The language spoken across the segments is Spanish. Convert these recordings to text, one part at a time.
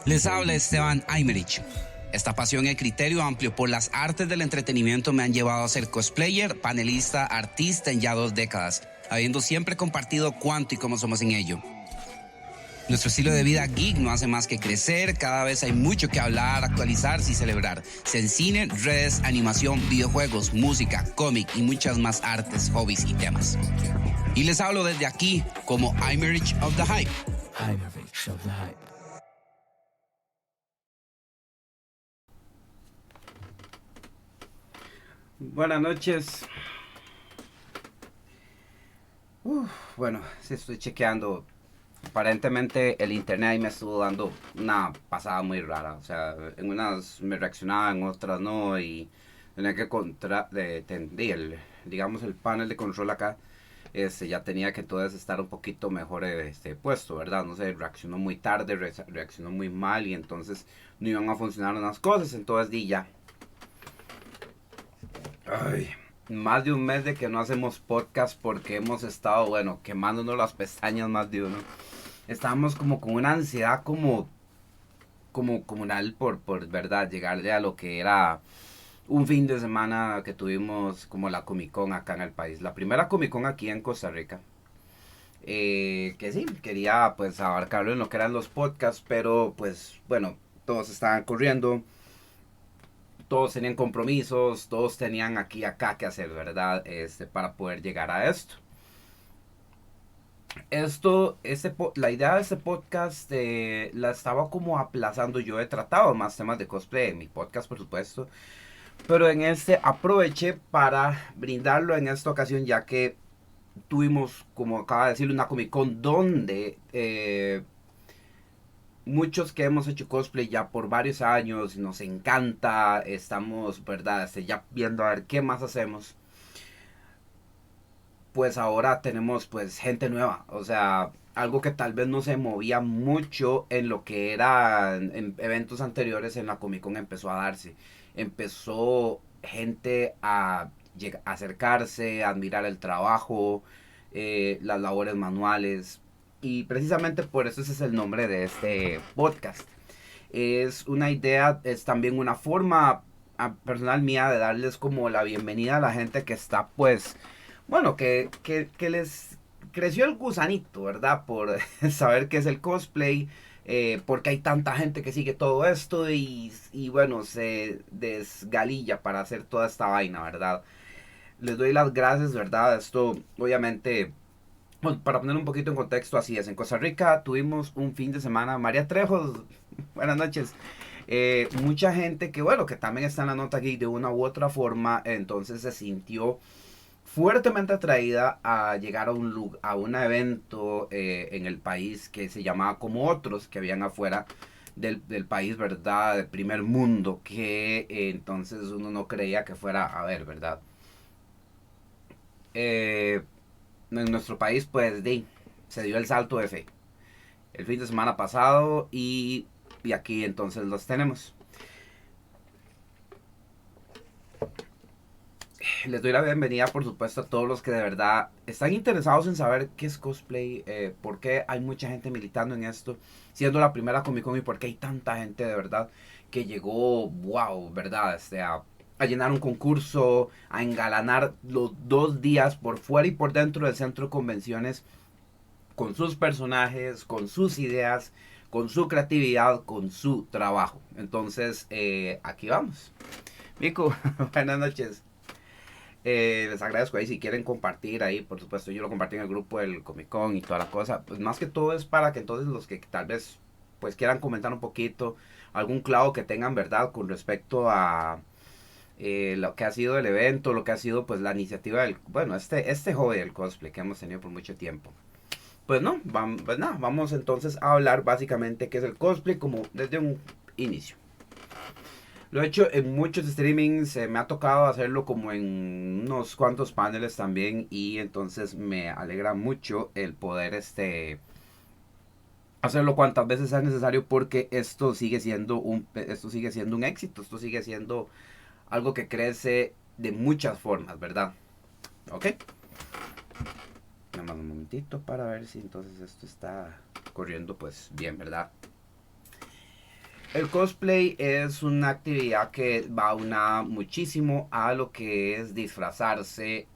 Les habla Esteban Aymerich. Esta pasión y criterio amplio por las artes del entretenimiento me han llevado a ser cosplayer, panelista, artista en ya 2 décadas, habiendo siempre compartido cuánto y cómo somos en ello. Nuestro estilo de vida geek no hace más que crecer, cada vez hay mucho que hablar, actualizarse y celebrar. Sea en cine, redes, animación, videojuegos, música, cómic y muchas más artes, hobbies y temas. Y les hablo desde aquí como Aymerich of the Hype. Aymerich of the Hype. Buenas noches. Bueno, sí estoy chequeando. Aparentemente el internet ahí me estuvo dando una pasada muy rara. O sea, en unas me reaccionaba, en otras no. Y tenía que digamos el panel de control acá. Ya tenía que entonces estar un poquito mejor puesto, ¿verdad? No sé, reaccionó muy tarde, reaccionó muy mal y entonces no iban a funcionar unas cosas. Entonces di ya. Ay, más de un mes de que no hacemos podcast porque hemos estado, bueno, quemándonos las pestañas más de uno. Estábamos como con una ansiedad como comunal por verdad, llegarle a lo que era un fin de semana que tuvimos como la Comic Con acá en el país. La primera Comic Con aquí en Costa Rica. Que sí, quería pues abarcarlo en lo que eran los podcasts, pero pues bueno, todos estaban corriendo. Todos tenían compromisos, todos tenían aquí y acá que hacer, ¿verdad? Para poder llegar a esto. La idea de este podcast la estaba como aplazando. Yo he tratado más temas de cosplay en mi podcast, por supuesto. Pero en aproveché para brindarlo en esta ocasión, ya que tuvimos, como acaba de decir, una Comic Con donde muchos que hemos hecho cosplay ya por varios años, nos encanta, estamos, ¿verdad? Ya viendo a ver qué más hacemos. Pues ahora tenemos pues gente nueva, o sea, algo que tal vez no se movía mucho en lo que era en eventos anteriores en la Comic Con empezó a darse. Empezó gente a acercarse, a admirar el trabajo, las labores manuales. Y precisamente por eso ese es el nombre de este podcast. Es una idea, es también una forma personal mía de darles como la bienvenida a la gente que está pues, bueno, que les creció el gusanito, ¿verdad? Por saber qué es el cosplay, porque hay tanta gente que sigue todo esto y bueno, se desgalilla para hacer toda esta vaina, ¿verdad? Les doy las gracias, ¿verdad? Esto obviamente bueno, para poner un poquito en contexto, así es. En Costa Rica tuvimos un fin de semana. María Trejos, buenas noches. Mucha gente que, bueno, que también está en la nota geek de una u otra forma, entonces se sintió fuertemente atraída a llegar a un evento en el país que se llamaba Como Otros, que habían afuera del país, ¿verdad? Del primer mundo, que entonces uno no creía que fuera a ver, ¿verdad? Eh, en nuestro país, pues, se dio el salto de fe el fin de semana pasado y aquí entonces los tenemos. Les doy la bienvenida, por supuesto, a todos los que de verdad están interesados en saber qué es cosplay, por qué hay mucha gente militando en esto, siendo la primera Comic Con y por qué hay tanta gente de verdad que llegó, wow, ¿verdad? A llenar un concurso, a engalanar los 2 días por fuera y por dentro del centro de convenciones con sus personajes, con sus ideas, con su creatividad, con su trabajo. Entonces, aquí vamos. Mico, buenas noches. Les agradezco ahí si quieren compartir ahí, por supuesto yo lo compartí en el grupo del Comic Con y toda la cosa, pues más que todo es para que entonces los que tal vez pues quieran comentar un poquito, algún clavo que tengan verdad con respecto a lo que ha sido el evento, lo que ha sido pues la iniciativa del, bueno, este hobby del cosplay que hemos tenido por mucho tiempo. Pues no, pues nada, vamos entonces a hablar básicamente qué es el cosplay como desde un inicio. Lo he hecho en muchos streamings, me ha tocado hacerlo como en unos cuantos paneles también y entonces me alegra mucho el poder hacerlo cuantas veces sea necesario porque esto sigue siendo un éxito, esto sigue siendo algo que crece de muchas formas, ¿verdad? ¿Ok? Nada más un momentito para ver si entonces esto está corriendo pues bien, ¿verdad? El cosplay es una actividad que va una muchísimo a lo que es disfrazarse,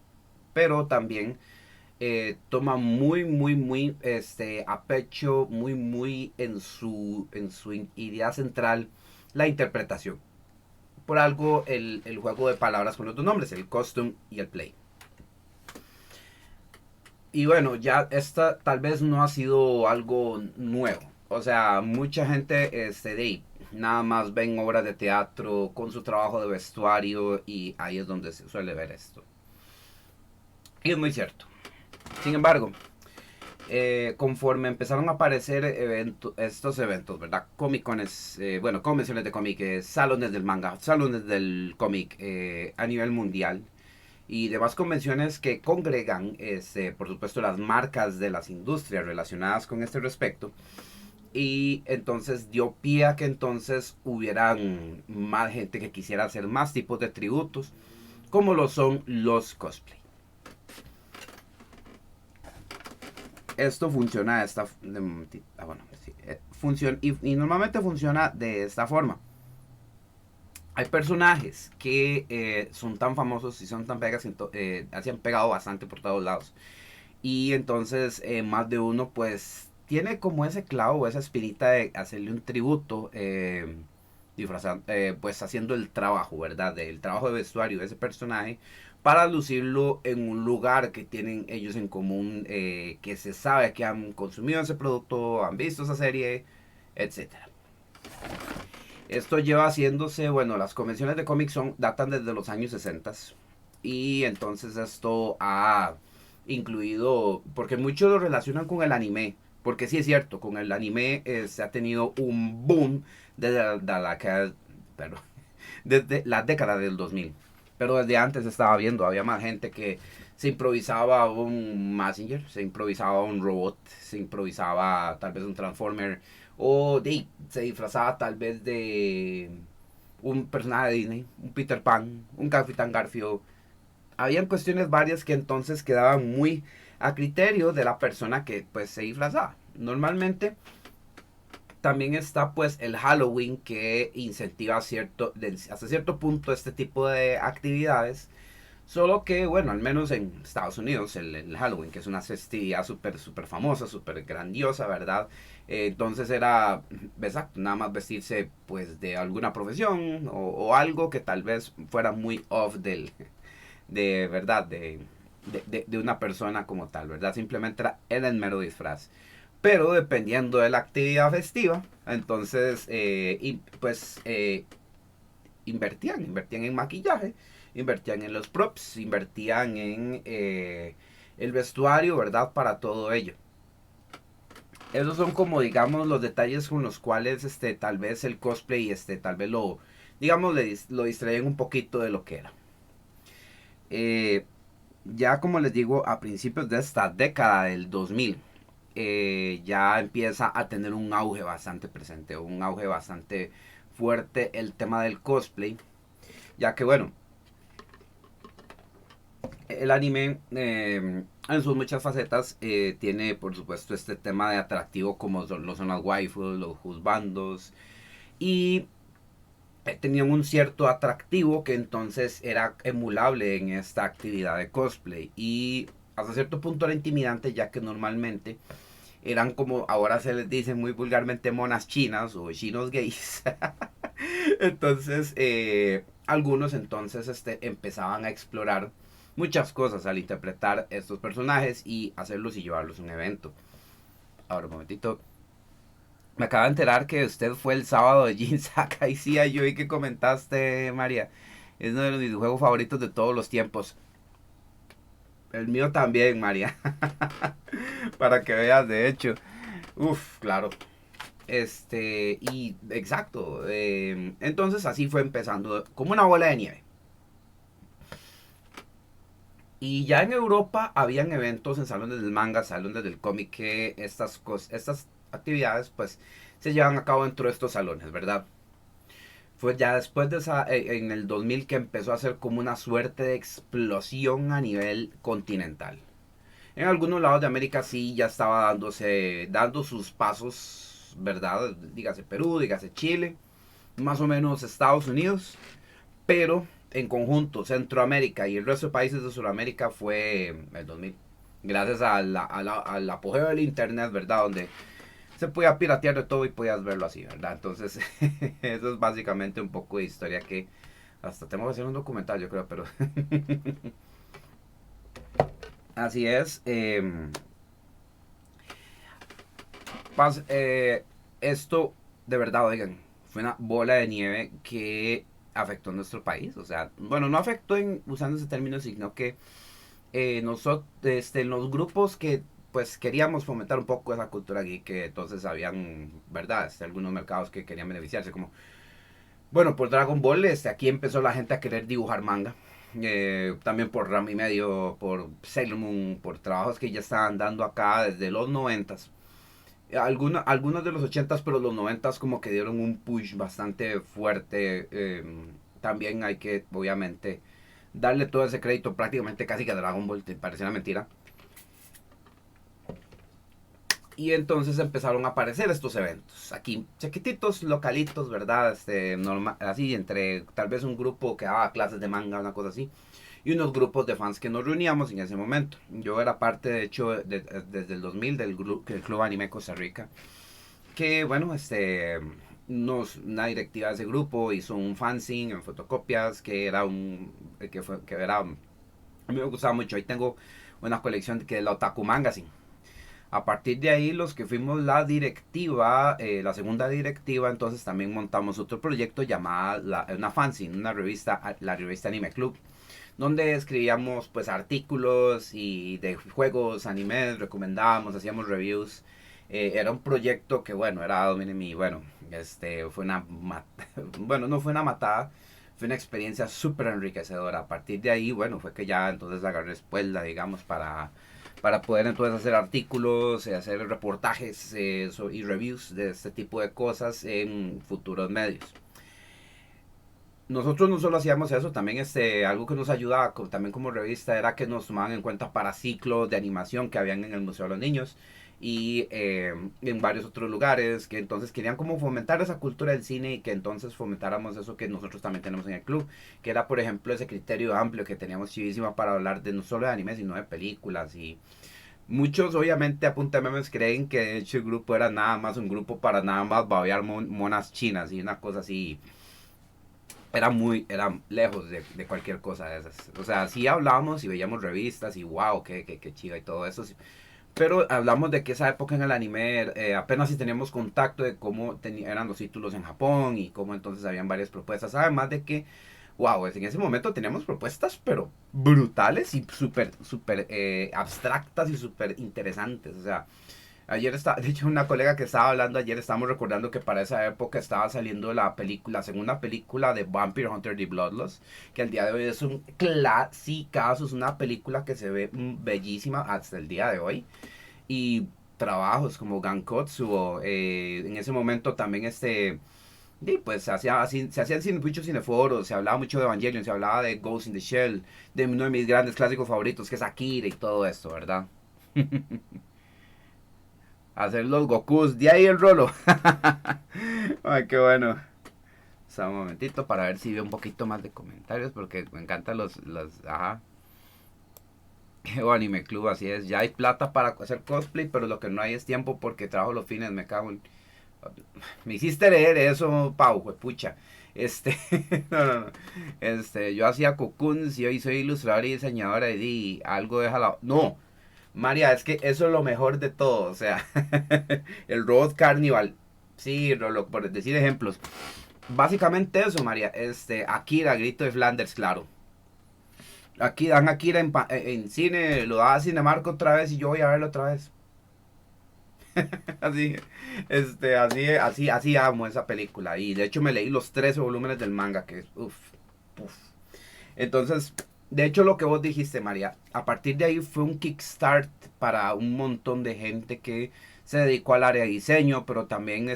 pero también toma muy a pecho, muy en su idea central la interpretación. Por algo el juego de palabras con los dos nombres, el costume y el play. Y bueno, ya esta tal vez no ha sido algo nuevo. O sea, mucha gente nada más ven obras de teatro con su trabajo de vestuario y ahí es donde se suele ver esto. Y es muy cierto. Sin embargo, conforme empezaron a aparecer estos eventos, ¿verdad? Comicones, bueno, convenciones de cómic, salones del manga, salones del cómic a nivel mundial y demás convenciones que congregan, por supuesto, las marcas de las industrias relacionadas con este respecto. Y entonces dio pie a que entonces hubieran más gente que quisiera hacer más tipos de tributos, como lo son los cosplay. Esto funciona de esta y normalmente funciona de esta forma. Hay personajes que son tan famosos y son tan pegas, se han pegado bastante por todos lados. Y entonces más de uno pues tiene como ese clavo, esa espinita de hacerle un tributo, pues haciendo el trabajo, ¿verdad? El trabajo de vestuario de ese personaje para lucirlo en un lugar que tienen ellos en común, que se sabe que han consumido ese producto, han visto esa serie, etcétera. Esto lleva haciéndose, bueno, las convenciones de cómics datan desde los años 60 y entonces esto ha incluido, porque muchos lo relacionan con el anime, porque sí es cierto, con el anime se ha tenido un boom perdón, desde la década del 2000, pero desde antes estaba viendo, había más gente que se improvisaba un Messenger, se improvisaba un robot, se improvisaba tal vez un Transformer, o se disfrazaba tal vez de un personaje de Disney, un Peter Pan, un Capitán Garfield. Habían cuestiones varias que entonces quedaban muy a criterio de la persona que pues se disfrazaba. Normalmente también está pues el Halloween, que incentiva hasta cierto punto este tipo de actividades. Solo que, bueno, al menos en Estados Unidos, el Halloween, que es una festividad súper famosa, súper grandiosa, ¿verdad? Entonces era, exacto, nada más vestirse pues de alguna profesión o algo que tal vez fuera muy off de verdad, de una persona como tal, ¿verdad? Simplemente era el mero disfraz. Pero dependiendo de la actividad festiva, entonces, invertían en maquillaje, invertían en los props, invertían en el vestuario, ¿verdad? Para todo ello. Esos son como, digamos, los detalles con los cuales, tal vez el cosplay, tal vez digamos, lo distraen un poquito de lo que era. Ya como les digo, a principios de esta década del 2000, ya empieza a tener un auge bastante presente, un auge bastante fuerte el tema del cosplay, ya que bueno, el anime en sus muchas facetas tiene por supuesto este tema de atractivo como son las waifus, los juzbandos y tenían un cierto atractivo que entonces era emulable en esta actividad de cosplay y hasta cierto punto era intimidante, ya que normalmente eran, como ahora se les dice muy vulgarmente, monas chinas o chinos gays. Entonces algunos entonces empezaban a explorar muchas cosas al interpretar estos personajes y hacerlos y llevarlos a un evento. Ahora un momentito. Me acaba de enterar que usted fue el sábado de Jin Sakai. Sí, yo vi que comentaste, María. Es uno de mis juegos favoritos de todos los tiempos. El mío también, María. Para que veas, de hecho. Uf, claro. Y exacto. Entonces así fue empezando, como una bola de nieve. Y ya en Europa habían eventos en salones del manga, salones del cómic, que estas actividades pues se llevan a cabo dentro de estos salones, ¿verdad? Fue ya después de en el 2000 que empezó a ser como una suerte de explosión a nivel continental. En algunos lados de América sí ya estaba dando sus pasos, ¿verdad? Dígase Perú, dígase Chile. más o menos Estados Unidos, pero en conjunto Centroamérica y el resto de países de Sudamérica fue el 2000. Gracias al apogeo del internet, ¿verdad? Donde se podía piratear de todo y podías verlo así, ¿verdad? Entonces, eso es básicamente un poco de historia que hasta tengo que hacer un documental, yo creo, pero así es. Esto, de verdad, oigan, fue una bola de nieve que afectó a nuestro país. O sea, bueno, no afectó usando ese término, sino que nosotros, en los grupos que pues queríamos fomentar un poco esa cultura geek, que entonces habían, ¿verdad? Algunos mercados que querían beneficiarse, como, bueno, por Dragon Ball, aquí empezó la gente a querer dibujar manga. También por Ram y Medio, por Sailor Moon, por trabajos que ya estaban dando acá desde los noventas. Algunos de los ochentas, pero los noventas como que dieron un push bastante fuerte. También hay que, obviamente, darle todo ese crédito prácticamente casi que a Dragon Ball, te parece una mentira. Y entonces empezaron a aparecer estos eventos. Aquí, chiquititos, localitos, ¿verdad? Así, entre tal vez un grupo que daba clases de manga, una cosa así. Y unos grupos de fans que nos reuníamos en ese momento. Yo era parte, de hecho, desde el 2000 del Club Anime Costa Rica. Que, bueno, una directiva de ese grupo hizo un fanzine en fotocopias que era a mí me gustaba mucho. Ahí tengo una colección que es la Otaku Magazine. A partir de ahí, los que fuimos la directiva, la segunda directiva, entonces también montamos otro proyecto llamado una fanzine, una revista, la revista Anime Club, donde escribíamos pues artículos y de juegos, animes, recomendábamos, hacíamos reviews. Era un proyecto que bueno, era bueno, fue bueno, no fue una matada, fue una experiencia súper enriquecedora. A partir de ahí, bueno, fue que ya entonces agarré espuela, digamos, para poder entonces hacer artículos, hacer reportajes y reviews de este tipo de cosas en futuros medios. Nosotros no solo hacíamos eso, también algo que nos ayudaba también como revista era que nos tomaban en cuenta para ciclos de animación que habían en el Museo de los Niños y en varios otros lugares, que entonces querían como fomentar esa cultura del cine y que entonces fomentáramos eso que nosotros también tenemos en el club, que era por ejemplo ese criterio amplio que teníamos chivísima para hablar de no solo de anime sino de películas. Y muchos obviamente a punta de memes creen que de hecho el grupo era nada más un grupo para nada más babear monas chinas y una cosa así. Era lejos de cualquier cosa de esas. O sea, sí hablábamos y veíamos revistas y wow, qué chiva y todo eso. Sí. Pero hablamos de que esa época en el anime apenas si teníamos contacto de cómo eran los títulos en Japón y cómo entonces habían varias propuestas. Además de que, wow, en ese momento teníamos propuestas pero brutales y súper abstractas y súper interesantes. O sea, de hecho una colega que estaba hablando ayer, estábamos recordando que para esa época estaba saliendo la segunda película de Vampire Hunter The Bloodlust, que al día de hoy es un clasicazo, es una película que se ve bellísima hasta el día de hoy. Y trabajos como Gankotsu, en ese momento también pues se hacían muchos cineforos, se hablaba mucho de Evangelion, se hablaba de Ghost in the Shell, de uno de mis grandes clásicos favoritos que es Akira y todo esto, ¿verdad? Hacer los Gokus, de ahí el rolo. Ay, qué bueno. O sea, un momentito para ver si veo un poquito más de comentarios porque me encantan ajá. Anime Club, así es. Ya hay plata para hacer cosplay, pero lo que no hay es tiempo porque trabajo los fines, me cago en... Me hiciste leer eso, Pau, pucha. No, no, no. Yo hacía cocoons y hoy soy ilustradora y diseñadora y algo deja la... No, María, es que eso es lo mejor de todo, o sea, el Robot Carnival, sí, por decir ejemplos. Básicamente eso, María, Akira, Grito de Flanders, claro. Aquí dan Akira en cine, lo da Cinemark otra vez y yo voy a verlo otra vez. Así, así amo esa película. Y de hecho me leí los 13 volúmenes del manga, que es, uff, uff. Entonces, de hecho lo que vos dijiste, María, a partir de ahí fue un kickstart para un montón de gente que se dedicó al área de diseño, pero también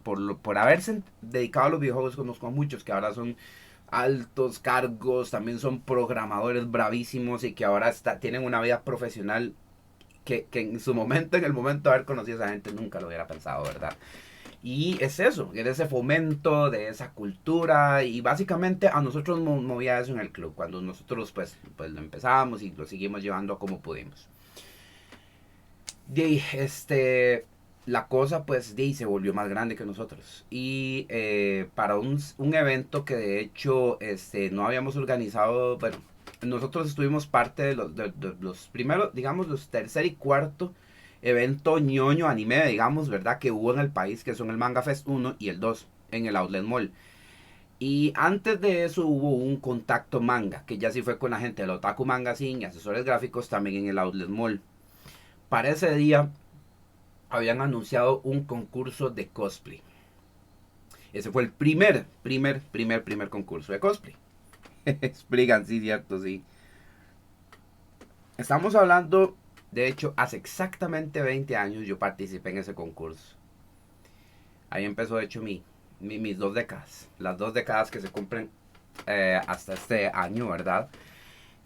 por haberse dedicado a los videojuegos, conozco a muchos que ahora son altos cargos, también son programadores bravísimos y que ahora tienen una vida profesional que en su momento, en el momento de haber conocido a esa gente, nunca lo hubiera pensado, ¿verdad? Y es eso, era ese fomento de esa cultura y básicamente a nosotros nos movía eso en el club, cuando nosotros pues lo empezamos y lo seguimos llevando como pudimos. De la cosa pues se volvió más grande que nosotros y para un evento que de hecho no habíamos organizado, bueno, nosotros estuvimos parte de los primeros, digamos, los tercer y cuarto evento ñoño anime, digamos, ¿verdad? Que hubo en el país, que son el Manga Fest 1 y el 2 en el Outlet Mall. Y antes de eso hubo un contacto manga, que ya sí fue con la gente del Otaku Magazine y asesores gráficos también en el Outlet Mall. Para ese día habían anunciado un concurso de cosplay. Ese fue el primer concurso de cosplay. Explican, sí, cierto, sí. Estamos hablando, de hecho, hace exactamente 20 años yo participé en ese concurso. Ahí empezó, de hecho, mis 2 décadas. Las 2 décadas que se cumplen hasta este año, ¿verdad?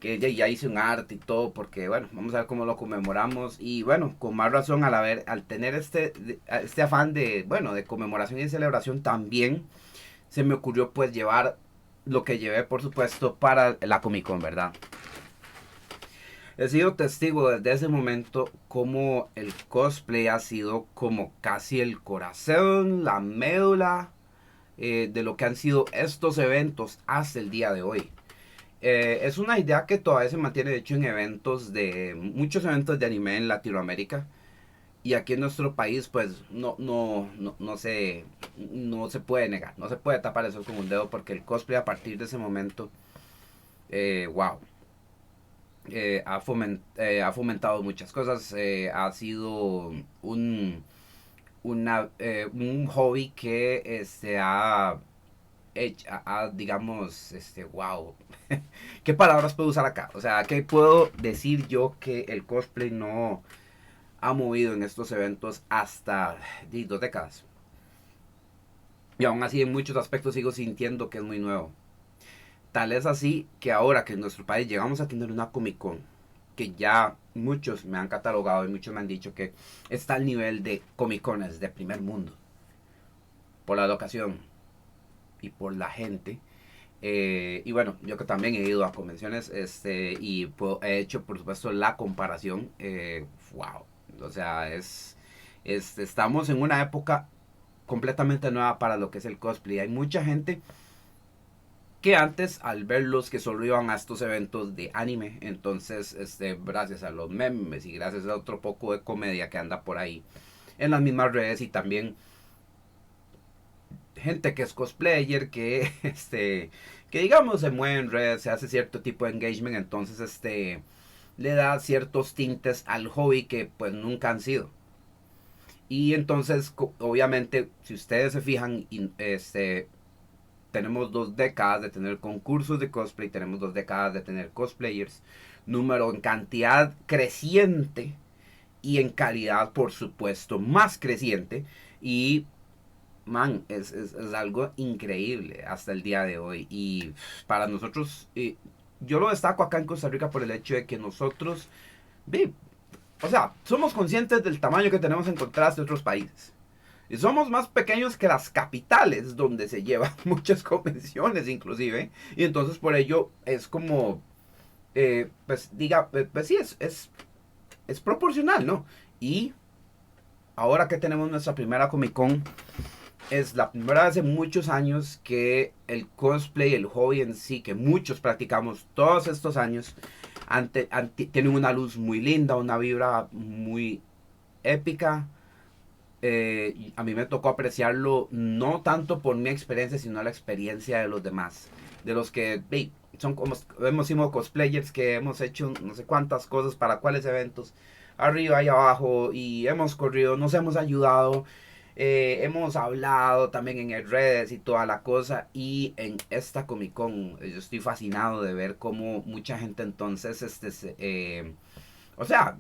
Que ya hice un arte y todo, porque bueno, vamos a ver cómo lo conmemoramos. Y bueno, con más razón al tener este afán de conmemoración y celebración, también se me ocurrió pues llevar lo que llevé, por supuesto, para la Comic Con, ¿verdad? He sido testigo desde ese momento como el cosplay ha sido como casi el corazón, la médula de lo que han sido estos eventos hasta el día de hoy. Es una idea que todavía se mantiene, de hecho, en muchos eventos de anime en Latinoamérica. Y aquí en nuestro país, pues, no se puede negar, no se puede tapar eso con un dedo, porque el cosplay a partir de ese momento, wow, ha fomentado muchas cosas, ha sido un hobby que digamos, wow. ¿Qué palabras puedo usar acá? O sea, ¿qué puedo decir yo que el cosplay no ha movido en estos eventos hasta 2 décadas? Y aún así en muchos aspectos sigo sintiendo que es muy nuevo. Tal es así que ahora que en nuestro país llegamos a tener una Comic Con, que ya muchos me han catalogado y muchos me han dicho que está al nivel de Comic Cones de primer mundo, por la locación y por la gente. Y bueno, yo que también he ido a convenciones y he hecho por supuesto la comparación. Wow, o sea, estamos en una época completamente nueva para lo que es el cosplay. Hay mucha gente que antes, al verlos que solo iban a estos eventos de anime, entonces gracias a los memes y gracias a otro poco de comedia que anda por ahí en las mismas redes, y también gente que es cosplayer, que que digamos se mueve en redes, se hace cierto tipo de engagement, entonces le da ciertos tintes al hobby que pues nunca han sido. Y entonces obviamente, si ustedes se fijan, tenemos 2 décadas de tener concursos de cosplay, tenemos 2 décadas de tener cosplayers, número en cantidad creciente y en calidad por supuesto más creciente. Y man, es algo increíble hasta el día de hoy. Y para nosotros, yo lo destaco acá en Costa Rica por el hecho de que nosotros, o sea, somos conscientes del tamaño que tenemos en contraste de otros países. Y somos más pequeños que las capitales donde se llevan muchas convenciones inclusive. Y entonces por ello es como, pues sí, es proporcional, ¿no? Y ahora que tenemos nuestra primera Comic Con, es la primera vez en muchos años que el cosplay, el hobby en sí, que muchos practicamos todos estos años, tienen una luz muy linda, una vibra muy épica. A mí me tocó apreciarlo no tanto por mi experiencia, sino la experiencia de los demás. De los que son como hemos sido cosplayers, que hemos hecho no sé cuántas cosas para cuáles eventos, arriba y abajo, y hemos corrido, nos hemos ayudado. Hemos hablado también en redes y toda la cosa. Y en esta Comic Con yo estoy fascinado de ver cómo mucha gente entonces, o sea,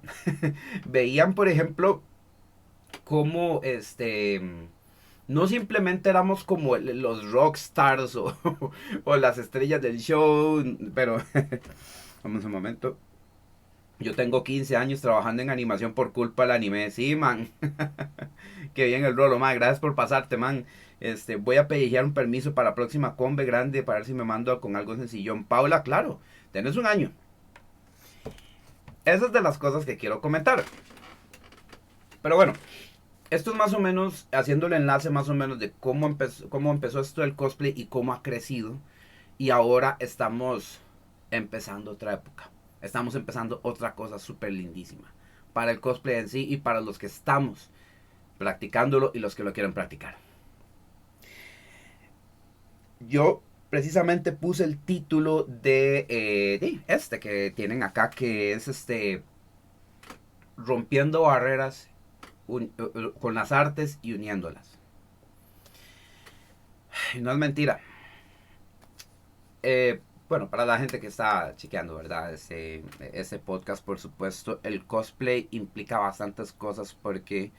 veían por ejemplo cómo no simplemente éramos como los rockstars o las estrellas del show, pero vamos un momento. Yo tengo 15 años trabajando en animación por culpa del anime, sí, man. Que bien el rolo, man. Gracias por pasarte, man. Voy a pellizcar un permiso para la próxima combe grande para ver si me mando con algo sencillón. Paula, claro, tenés un año. Esas es de las cosas que quiero comentar. Pero bueno, esto es más o menos haciendo el enlace más o menos de cómo empezó esto del cosplay y cómo ha crecido. Y ahora estamos empezando otra época. Estamos empezando otra cosa súper lindísima. Para el cosplay en sí y para los que estamos practicándolo y los que lo quieren practicar. Yo precisamente puse el título de este que tienen acá, que es rompiendo barreras con las artes y uniéndolas. Y no es mentira. Bueno, para la gente que está chequeando, ¿verdad? Ese podcast, por supuesto, el cosplay implica bastantes cosas porque,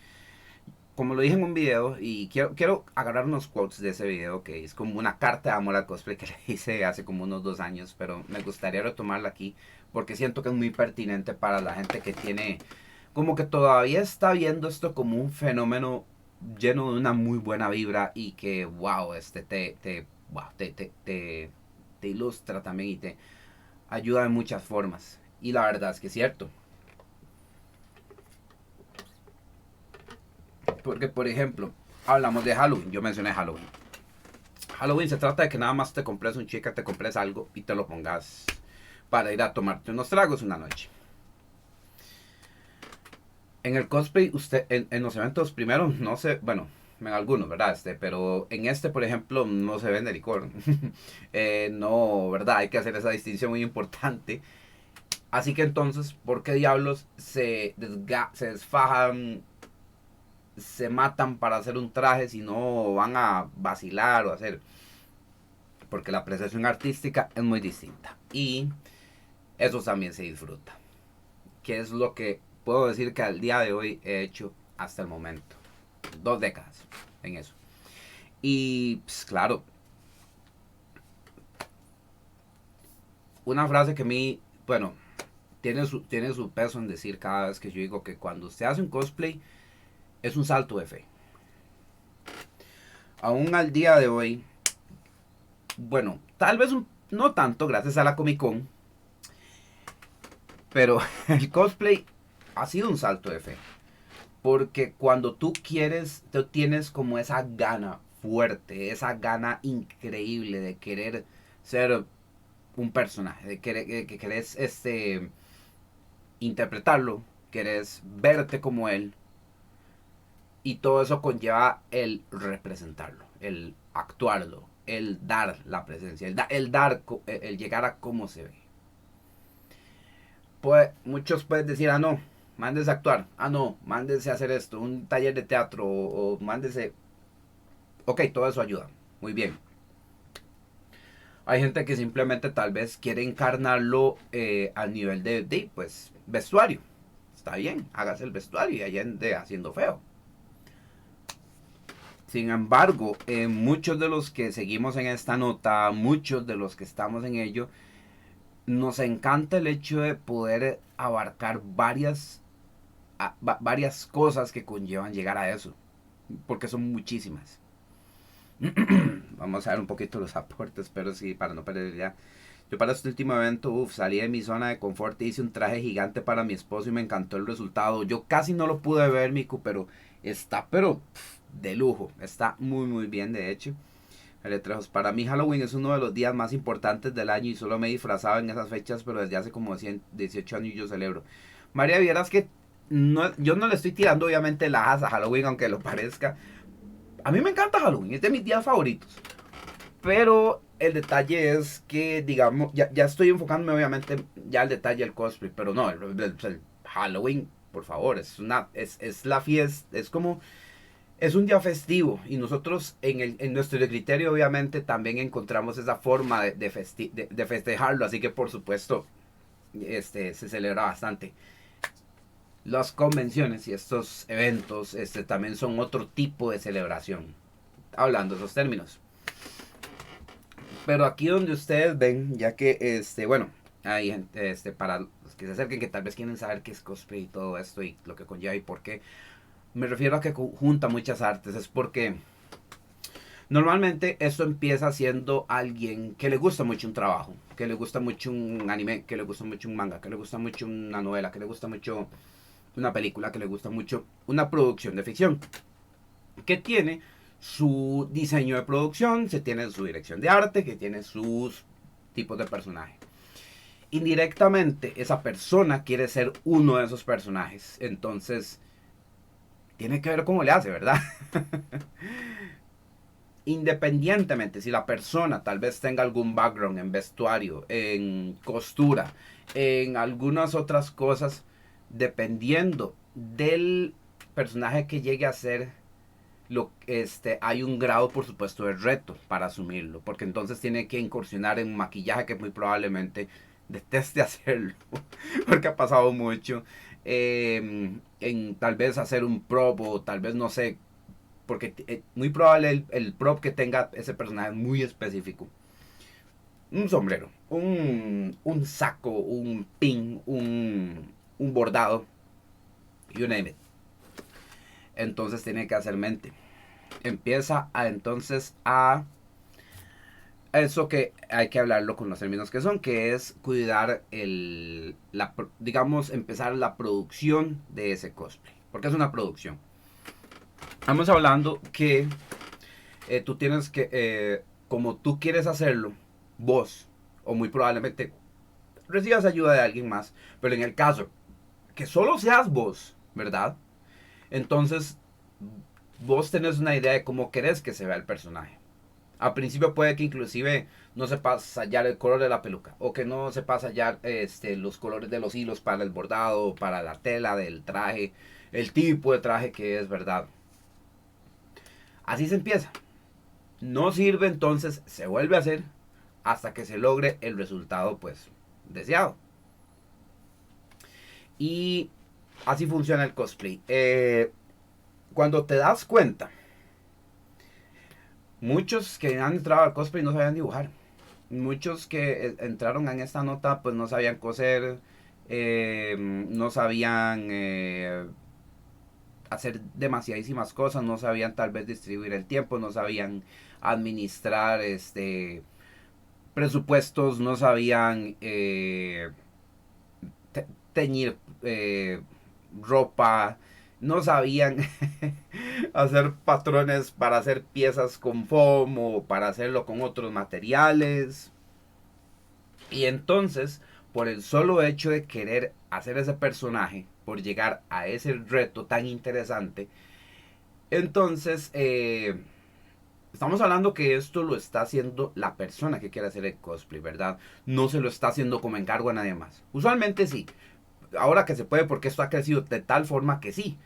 como lo dije en un video, y quiero agarrar unos quotes de ese video, que es como una carta de amor al cosplay que le hice hace como unos 2 años, pero me gustaría retomarla aquí porque siento que es muy pertinente para la gente que tiene, como que todavía está viendo esto como un fenómeno lleno de una muy buena vibra y que, wow, te ilustra también y te ayuda de muchas formas. Y la verdad es que es cierto. Porque, por ejemplo, hablamos de Halloween. Yo mencioné Halloween. Halloween se trata de que nada más te compres un chica, te compres algo y te lo pongas para ir a tomarte unos tragos una noche. En el cosplay, usted, en los eventos primero, no sé, bueno, en algunos, ¿verdad? Pero en por ejemplo, no se vende licor. No, ¿verdad? Hay que hacer esa distinción muy importante. Así que entonces, ¿por qué diablos se desfajan, se matan para hacer un traje si no van a vacilar o hacer? Porque la apreciación artística es muy distinta. Y eso también se disfruta. Que es lo que puedo decir que al día de hoy he hecho hasta el momento. 2 décadas en eso. Y pues, claro, una frase que a mí, bueno, tiene su peso en decir cada vez que yo digo que cuando usted hace un cosplay es un salto de fe. Aún al día de hoy, bueno, tal vez no tanto gracias a la Comic Con, pero el cosplay ha sido un salto de fe. Porque cuando tú tienes como esa gana fuerte, esa gana increíble de querer ser un personaje, de que querés interpretarlo, querés verte como él, y todo eso conlleva el representarlo, el actuarlo, el dar la presencia, el llegar a cómo se ve. Pues, muchos pueden decir, ah, no, mándese a actuar, ah, no, mándese a hacer esto, un taller de teatro, o mándese. Ok, todo eso ayuda, muy bien. Hay gente que simplemente tal vez quiere encarnarlo al nivel pues, vestuario. Está bien, hágase el vestuario y allá ande haciendo feo. Sin embargo, muchos de los que seguimos en esta nota, muchos de los que estamos en ello, nos encanta el hecho de poder abarcar varias cosas que conllevan llegar a eso. Porque son muchísimas. Vamos a ver un poquito los aportes, pero sí, para no perder ya. Yo para este último evento, salí de mi zona de confort y hice un traje gigante para mi esposo y me encantó el resultado. Yo casi no lo pude ver, Miku, pero está, de lujo. Está muy, muy bien, de hecho. Letrejos. Para mí Halloween es uno de los días más importantes del año y solo me he disfrazado en esas fechas, pero desde hace como 18 años yo celebro. María, vieras que yo no le estoy tirando obviamente lajas a Halloween, aunque lo parezca. A mí me encanta Halloween, es de mis días favoritos. Pero el detalle es que, digamos, ya estoy enfocándome obviamente ya al detalle del cosplay, pero no, el Halloween, por favor, es la fiesta, es un día festivo y nosotros en nuestro criterio obviamente también encontramos esa forma de festejarlo, así que por supuesto se celebra bastante. Las convenciones y estos eventos también son otro tipo de celebración, hablando de esos términos. Pero aquí donde ustedes ven, ya que bueno, hay gente para los que se acerquen que tal vez quieren saber qué es cosplay y todo esto y lo que conlleva y por qué. me refiero a que junta muchas artes, es porque normalmente esto empieza siendo alguien que le gusta mucho un trabajo, que le gusta mucho un anime, que le gusta mucho un manga, que le gusta mucho una novela, que le gusta mucho una película, que le gusta mucho una producción de ficción, que tiene su diseño de producción, se tiene su dirección de arte, que tiene sus tipos de personajes. Indirectamente, esa persona quiere ser uno de esos personajes. Entonces, tiene que ver cómo le hace, ¿verdad? Independientemente si la persona tal vez tenga algún background en vestuario, en costura, en algunas otras cosas, dependiendo del personaje que llegue a ser, hay un grado, por supuesto, de reto para asumirlo, porque entonces tiene que incursionar en maquillaje que muy probablemente deteste hacerlo, porque ha pasado mucho, en tal vez hacer un prop o tal vez no sé, porque muy probable el prop que tenga ese personaje es muy específico. Un sombrero, un saco, un pin, un bordado, you name it. Entonces tiene que hacer mente. Empieza a entonces a eso que hay que hablarlo con los términos que son, que es cuidar digamos, empezar la producción de ese cosplay, porque es una producción. Estamos hablando que tú tienes que, como tú quieres hacerlo, vos, o muy probablemente recibas ayuda de alguien más, pero en el caso que solo seas vos, ¿verdad? Entonces, vos tenés una idea de cómo querés que se vea el personaje. Al principio puede que inclusive no sepas hallar el color de la peluca, o que no sepas hallar los colores de los hilos para el bordado, para la tela del traje, el tipo de traje que es, ¿verdad? Así se empieza. No sirve, entonces se vuelve a hacer hasta que se logre el resultado pues deseado. Y así funciona el cosplay. Cuando te das cuenta, muchos que han entrado al cosplay no sabían dibujar. Muchos que entraron en esta nota pues no sabían coser, no sabían hacer demasiadísimas cosas, no sabían tal vez distribuir el tiempo, no sabían administrar presupuestos, no sabían teñir ropa, no sabían hacer patrones para hacer piezas con foam o para hacerlo con otros materiales. Y entonces, por el solo hecho de querer hacer ese personaje, por llegar a ese reto tan interesante, entonces estamos hablando que esto lo está haciendo la persona que quiere hacer el cosplay, ¿verdad? No se lo está haciendo como encargo a nadie más. Usualmente sí. Ahora que se puede porque esto ha crecido de tal forma que sí.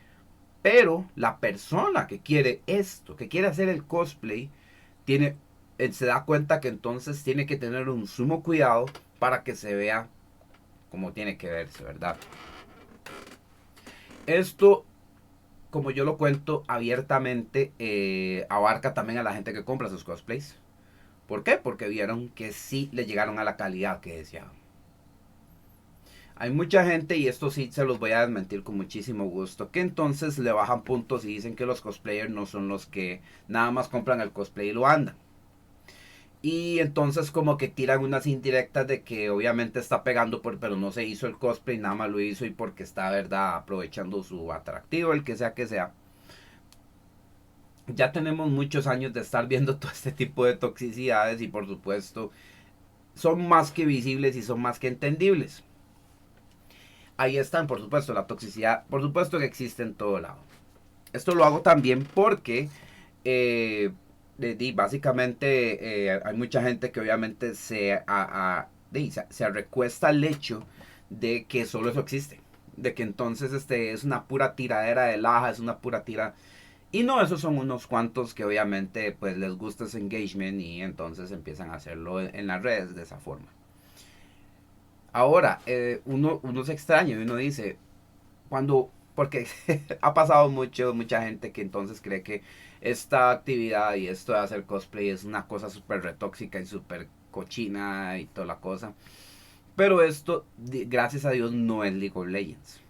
Pero la persona que quiere esto, que quiere hacer el cosplay, tiene, se da cuenta que entonces tiene que tener un sumo cuidado para que se vea como tiene que verse, ¿verdad? Esto, como yo lo cuento abiertamente, abarca también a la gente que compra sus cosplays. ¿Por qué? Porque vieron que sí le llegaron a la calidad que deseaban. Hay mucha gente, y esto sí se los voy a desmentir con muchísimo gusto, que entonces le bajan puntos y dicen que los cosplayers no son los que nada más compran el cosplay y lo andan. Y entonces como que tiran unas indirectas de que obviamente está pegando, pero no se hizo el cosplay, nada más lo hizo y porque está, verdad, aprovechando su atractivo, el que sea que sea. Ya tenemos muchos años de estar viendo todo este tipo de toxicidades y por supuesto son más que visibles y son más que entendibles. Ahí están, por supuesto, la toxicidad, por supuesto que existe en todo lado. Esto lo hago también porque básicamente hay mucha gente que obviamente se recuesta al hecho de que solo eso existe. De que entonces es una pura tiradera de laja, es una pura tira. Y no, esos son unos cuantos que obviamente pues les gusta ese engagement y entonces empiezan a hacerlo en las redes de esa forma. Ahora, uno se extraña y uno dice, porque ha pasado mucha gente que entonces cree que esta actividad y esto de hacer cosplay es una cosa súper retóxica y súper cochina y toda la cosa. Pero esto, gracias a Dios, no es League of Legends.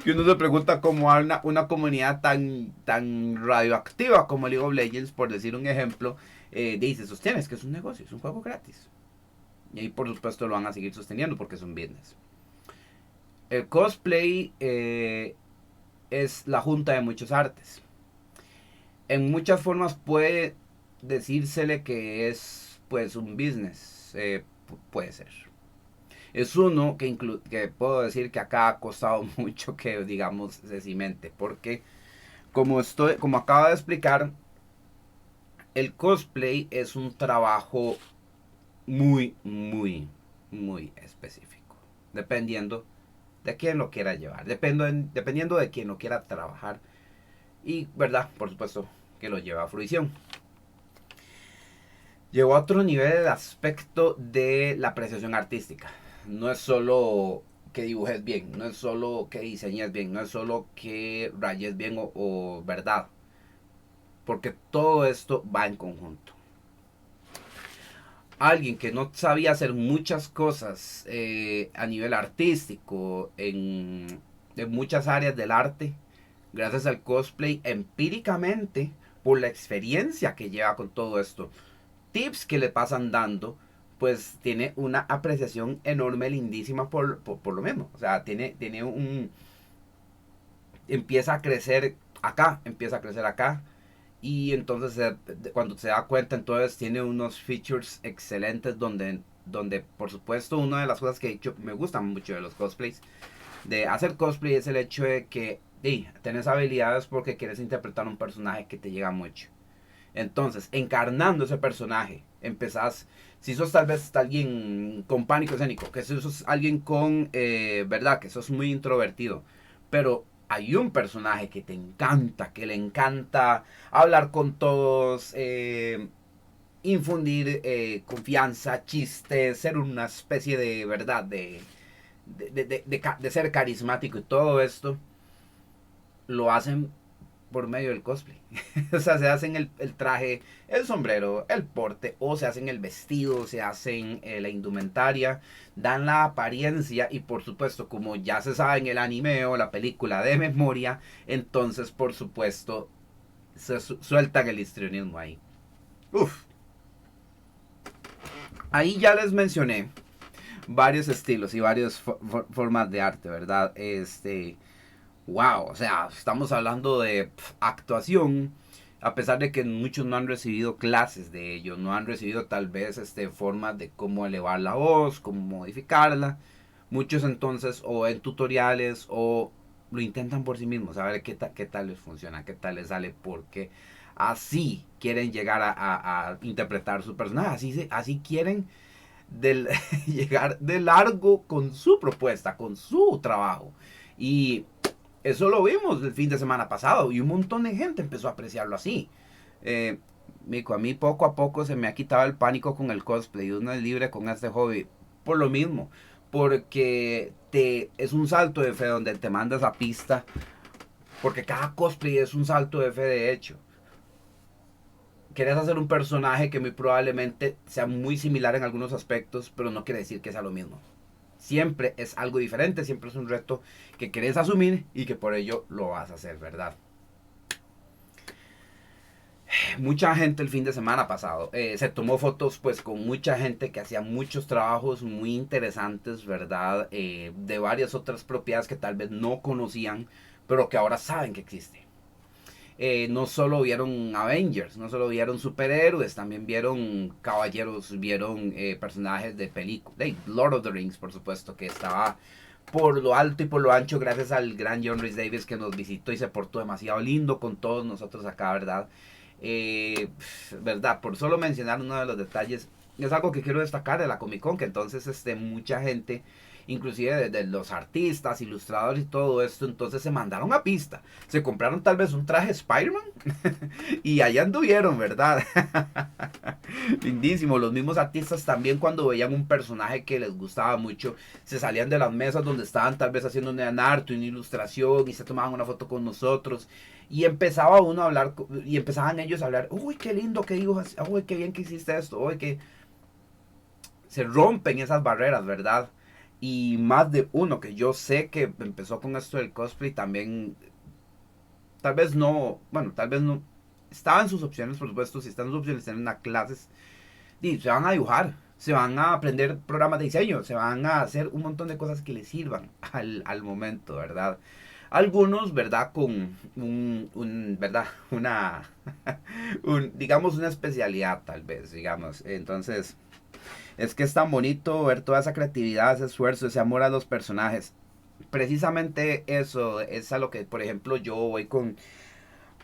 Que uno se pregunta cómo hay una comunidad tan radioactiva como League of Legends, por decir un ejemplo, dice, sostienes que es un negocio, es un juego gratis. Y ahí por supuesto lo van a seguir sosteniendo porque es un business. El cosplay es la junta de muchos artes. En muchas formas puede decírsele que es pues un business. Puede ser. Es uno que puedo decir que acá ha costado mucho que digamos se cimente. Porque como acabo de explicar, el cosplay es un trabajo muy, muy, muy específico. Dependiendo de quién lo quiera llevar. Dependiendo de quién lo quiera trabajar. Y, ¿verdad? Por supuesto que lo lleva a fruición. Llegó a otro nivel el aspecto de la apreciación artística. No es solo que dibujes bien, no es solo que diseñes bien, no es solo que rayes bien o verdad. Porque todo esto va en conjunto. Alguien que no sabía hacer muchas cosas a nivel artístico en muchas áreas del arte, gracias al cosplay, empíricamente, por la experiencia que lleva con todo esto, tips que le pasan dando, pues tiene una apreciación enorme, lindísima por lo mismo. O sea, tiene un... Empieza a crecer acá, empieza a crecer acá. Y entonces cuando se da cuenta, entonces tiene unos features excelentes donde por supuesto, una de las cosas que he dicho, me gustan mucho de los cosplays, de hacer cosplay, es el hecho de que tenés habilidades porque quieres interpretar un personaje que te llega mucho. Entonces, encarnando ese personaje, empezás, si sos tal vez alguien con pánico escénico, que si sos alguien con, verdad, que sos muy introvertido, pero hay un personaje que te encanta, que le encanta hablar con todos, infundir confianza, chistes, ser una especie de, verdad, de ser carismático y todo esto, lo hacen por medio del cosplay. O sea, se hacen el traje, el sombrero, el porte, o se hacen el vestido, se hacen la indumentaria, dan la apariencia y por supuesto, como ya se sabe en el anime o la película de memoria, entonces por supuesto se sueltan el histrionismo ahí. Uf. Ahí ya les mencioné varios estilos y varias formas de arte, ¿verdad? Wow, o sea, estamos hablando de actuación, a pesar de que muchos no han recibido clases de ello, no han recibido tal vez formas de cómo elevar la voz, cómo modificarla. Muchos entonces o en tutoriales o lo intentan por sí mismos, a ver qué tal les funciona, qué tal les sale, porque así quieren llegar a interpretar su personaje, así quieren llegar de largo con su propuesta, con su trabajo. Y eso lo vimos el fin de semana pasado y un montón de gente empezó a apreciarlo así. Mico, a mí poco a poco se me ha quitado el pánico con el cosplay. Uno es libre con este hobby. Por lo mismo. Porque es un salto de fe donde te mandas a pista. Porque cada cosplay es un salto de fe de hecho. Quieres hacer un personaje que muy probablemente sea muy similar en algunos aspectos, pero no quiere decir que sea lo mismo. Siempre es algo diferente, siempre es un reto que querés asumir y que por ello lo vas a hacer, ¿verdad? Mucha gente el fin de semana pasado se tomó fotos pues con mucha gente que hacía muchos trabajos muy interesantes, ¿verdad? De varias otras propiedades que tal vez no conocían, pero que ahora saben que existe. No solo vieron Avengers, no solo vieron superhéroes, también vieron caballeros, vieron personajes de películas, de Lord of the Rings, por supuesto, que estaba por lo alto y por lo ancho gracias al gran John Rhys Davies que nos visitó y se portó demasiado lindo con todos nosotros acá, ¿verdad? ¿Verdad? Por solo mencionar uno de los detalles, es algo que quiero destacar de la Comic Con, que entonces mucha gente, inclusive de los artistas, ilustradores y todo esto, entonces se mandaron a pista, se compraron tal vez un traje Spider-Man y allá anduvieron, ¿verdad? Lindísimo. Los mismos artistas también cuando veían un personaje que les gustaba mucho, se salían de las mesas donde estaban tal vez haciendo un art, una ilustración y se tomaban una foto con nosotros. Y empezaba uno a hablar, y empezaban ellos a hablar, uy, qué lindo que dibujas, uy, qué bien que hiciste esto, uy, que se rompen esas barreras, ¿verdad? Y más de uno que yo sé que empezó con esto del cosplay también, tal vez no, bueno, tal vez no, estaba en sus opciones, por supuesto, si están en sus opciones, tienen unas clases, y se van a dibujar, se van a aprender programas de diseño, se van a hacer un montón de cosas que les sirvan al momento, ¿verdad? Algunos, ¿verdad? Con ¿verdad? Una, digamos, una especialidad, tal vez, digamos. Entonces, es que es tan bonito ver toda esa creatividad, ese esfuerzo, ese amor a los personajes. Precisamente eso es a lo que, por ejemplo, yo voy con,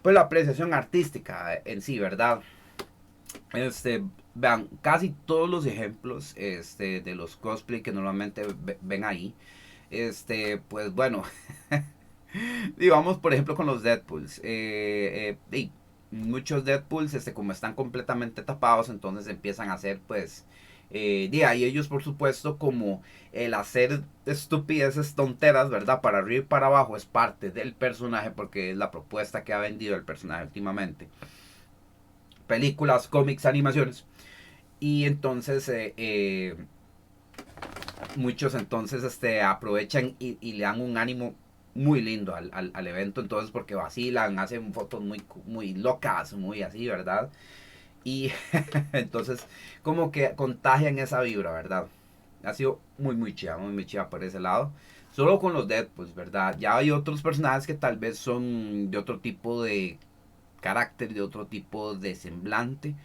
pues, la apreciación artística en sí, ¿verdad? Vean, casi todos los ejemplos de los cosplay que normalmente ven ahí, pues bueno, digamos por ejemplo con los Deadpools, y muchos Deadpools, como están completamente tapados, entonces empiezan a hacer pues, de ahí ellos por supuesto como el hacer estupideces, tonteras, ¿verdad? Para arriba y para abajo es parte del personaje porque es la propuesta que ha vendido el personaje últimamente. Películas, cómics, animaciones. Y entonces muchos entonces aprovechan y le dan un ánimo muy lindo al evento, entonces porque vacilan, hacen fotos muy locas, muy así, ¿verdad? Y entonces como que contagian esa vibra, ¿verdad? Ha sido muy chida por ese lado. Solo con los Deadpools, ¿verdad? Ya hay otros personajes que tal vez son de otro tipo de carácter, de otro tipo de semblante,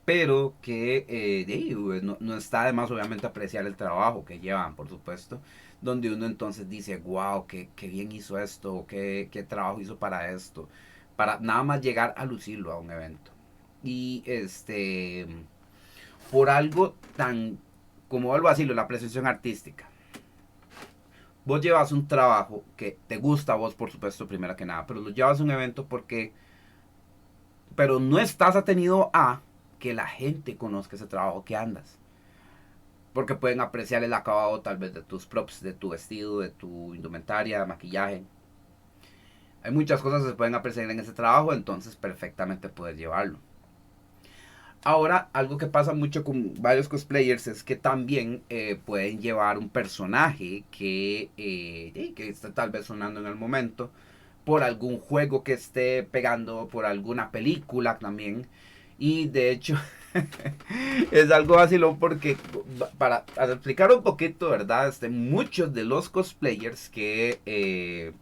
pero que no está de más obviamente apreciar el trabajo que llevan, por supuesto, donde uno entonces dice, wow, qué bien hizo esto, qué trabajo hizo para esto, para nada más llegar a lucirlo a un evento. Y por algo tan, como vuelvo a decirlo, la apreciación artística. Vos llevas un trabajo que te gusta a vos, por supuesto, primero que nada, pero lo llevas a un evento porque, pero no estás atenido a que la gente conozca ese trabajo que andas. Porque pueden apreciar el acabado tal vez de tus props, de tu vestido, de tu indumentaria, maquillaje. Hay muchas cosas que se pueden apreciar en ese trabajo, entonces perfectamente puedes llevarlo. Ahora, algo que pasa mucho con varios cosplayers es que también pueden llevar un personaje que está tal vez sonando en el momento, por algún juego que esté pegando, por alguna película también. Y de hecho, es algo vacilón porque para explicar un poquito, ¿verdad? Muchos de los cosplayers que,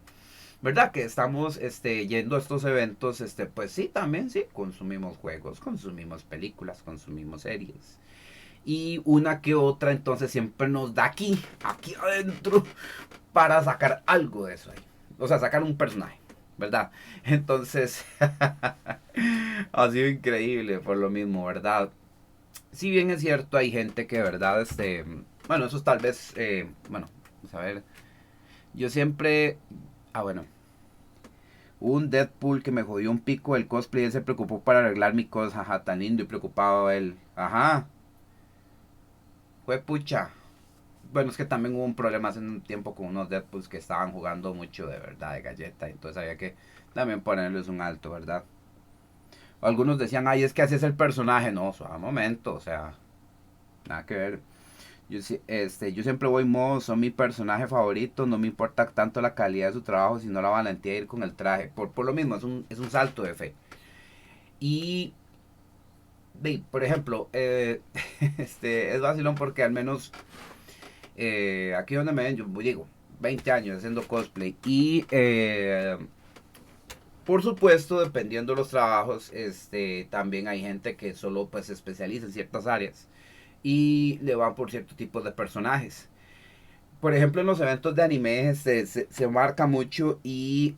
¿verdad? Que estamos yendo a estos eventos, pues sí, también sí, consumimos juegos, consumimos películas, consumimos series. Y una que otra, entonces siempre nos da aquí adentro, para sacar algo de eso ahí. O sea, sacar un personaje, ¿verdad? Entonces, ha sido increíble por lo mismo, ¿verdad? Si bien es cierto, hay gente que, ¿verdad? Bueno, eso es tal vez, bueno, vamos a ver. Yo siempre, bueno, hubo un Deadpool que me jodió un pico el cosplay, él se preocupó para arreglar mi cosa, ajá, tan lindo y preocupado él. Ajá, fue pucha. Bueno, es que también hubo un problema hace un tiempo con unos Deadpools que estaban jugando mucho de verdad, de galleta, entonces había que también ponerles un alto, ¿verdad? O algunos decían, ay, es que así es el personaje, no, a momento, o sea, nada que ver. Yo siempre voy modo, son mi personaje favorito, no me importa tanto la calidad de su trabajo, sino la valentía de ir con el traje. Por lo mismo, es un salto de fe. Y, por ejemplo, es vacilón porque al menos aquí donde me ven, yo digo, 20 años haciendo cosplay. Y, por supuesto, dependiendo de los trabajos, también hay gente que solo pues se especializa en ciertas áreas y le van por cierto tipo de personajes. Por ejemplo, en los eventos de anime se marca mucho y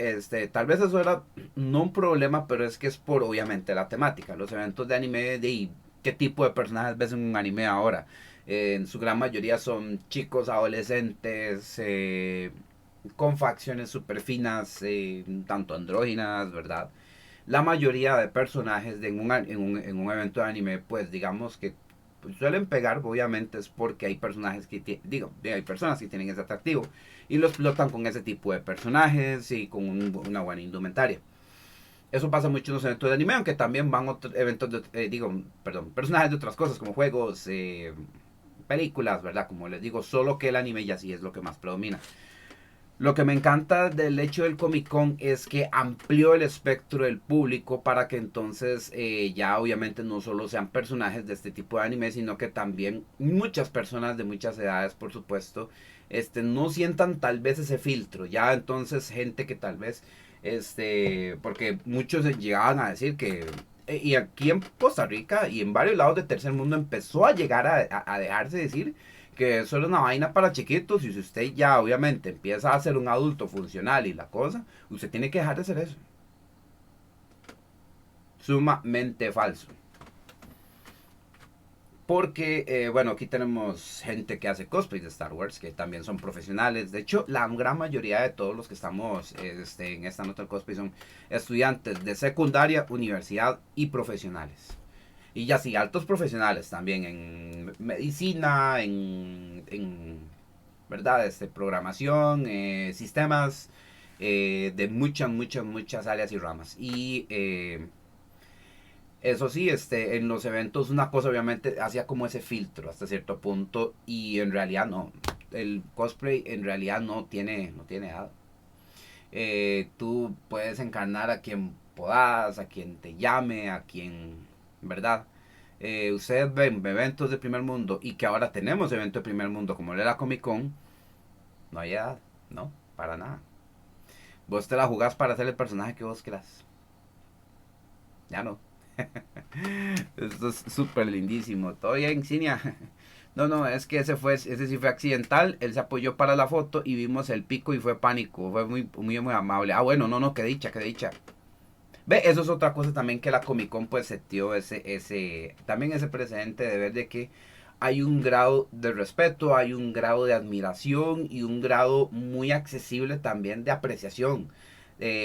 tal vez eso era no un problema, pero es que es por obviamente la temática. Los eventos de anime, de qué tipo de personajes ves en un anime ahora. En su gran mayoría son chicos, adolescentes, con facciones super finas, tanto andróginas, ¿verdad? La mayoría de personajes en un evento de anime, pues digamos que pues, suelen pegar, obviamente es porque hay personajes que hay personas que tienen ese atractivo y lo explotan con ese tipo de personajes y con una buena indumentaria. Eso pasa mucho en los eventos de anime, aunque también van otros eventos, perdón, personajes de otras cosas como juegos, películas, ¿verdad? Como les digo, solo que el anime ya sí es lo que más predomina. Lo que me encanta del hecho del Comic Con es que amplió el espectro del público para que entonces ya obviamente no solo sean personajes de este tipo de anime, sino que también muchas personas de muchas edades, por supuesto, no sientan tal vez ese filtro. Ya entonces gente que tal vez, porque muchos llegaban a decir que y aquí en Costa Rica y en varios lados del tercer mundo empezó a llegar a dejarse decir que eso era una vaina para chiquitos y si usted ya obviamente empieza a ser un adulto funcional y la cosa, usted tiene que dejar de hacer eso. Sumamente falso. Porque, bueno, aquí tenemos gente que hace cosplay de Star Wars, que también son profesionales. De hecho, la gran mayoría de todos los que estamos en esta nota del cosplay son estudiantes de secundaria, universidad y profesionales. Y ya sí, altos profesionales también en medicina, en ¿verdad? Programación, sistemas, de muchas áreas y ramas. Y eso sí, en los eventos una cosa obviamente hacía como ese filtro hasta cierto punto y en realidad no. El cosplay en realidad no tiene edad. Tú puedes encarnar a quien podas, a quien te llame, a quien, ¿verdad? Ustedes ven eventos de primer mundo y que ahora tenemos eventos de primer mundo como era la Comic Con, no hay edad, no, para nada. Vos te la jugás para hacer el personaje que vos quieras. Ya no. Esto es súper lindísimo. Todo bien, Cinia. No, no, es que ese sí fue accidental. Él se apoyó para la foto y vimos el pico y fue pánico. Fue muy amable. Ah, bueno, no, qué dicha, qué dicha. Ve, eso es otra cosa también que la Comic Con pues setió también ese precedente de ver de que hay un grado de respeto, hay un grado de admiración y un grado muy accesible también de apreciación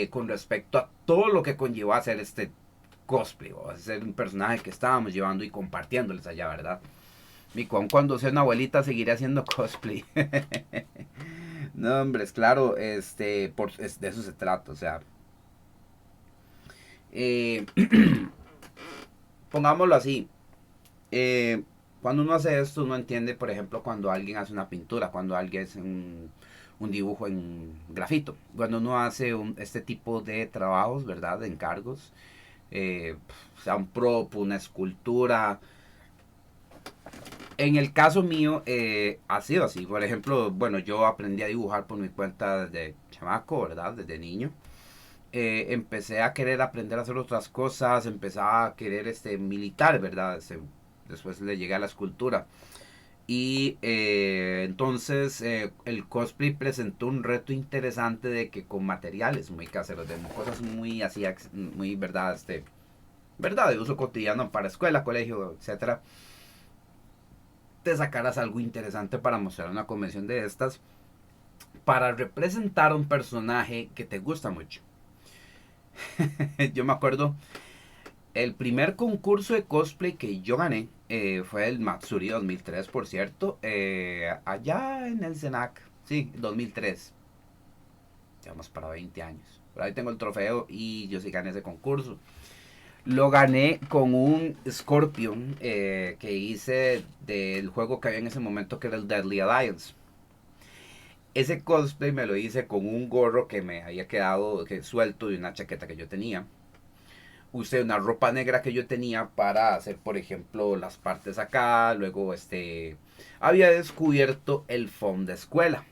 con respecto a todo lo que conllevó a hacer este cosplay o a ser un personaje que estábamos llevando y compartiéndoles allá, ¿verdad? Mi con cuando sea una abuelita seguiré haciendo cosplay. No, hombre, es claro, de eso se trata, o sea, eh, pongámoslo así, cuando uno hace esto, uno entiende, por ejemplo, cuando alguien hace una pintura, cuando alguien hace un dibujo en grafito, cuando uno hace este tipo de trabajos, ¿verdad? De encargos, sea un prop, una escultura. En el caso mío, ha sido así. Por ejemplo, bueno, yo aprendí a dibujar por mi cuenta desde chamaco, ¿verdad? Desde niño. Empecé a querer aprender a hacer otras cosas, empecé a querer militar, ¿verdad? Después le llegué a la escultura. Y entonces el cosplay presentó un reto interesante de que con materiales muy caseros, de cosas muy así, muy, ¿verdad? ¿Verdad? De uso cotidiano para escuela, colegio, etcétera. Te sacaras algo interesante para mostrar una convención de estas, para representar a un personaje que te gusta mucho. Yo me acuerdo, el primer concurso de cosplay que yo gané fue el Matsuri 2003, por cierto, allá en el Senac, sí, 2003. Llevamos para 20 años. Pero ahí tengo el trofeo y yo sí gané ese concurso. Lo gané con un Scorpion que hice del juego que había en ese momento, que era el Deadly Alliance. Ese cosplay me lo hice con un gorro que me había quedado suelto de una chaqueta que yo tenía. Usé una ropa negra que yo tenía para hacer, por ejemplo, las partes acá. Luego, había descubierto el phone de escuela.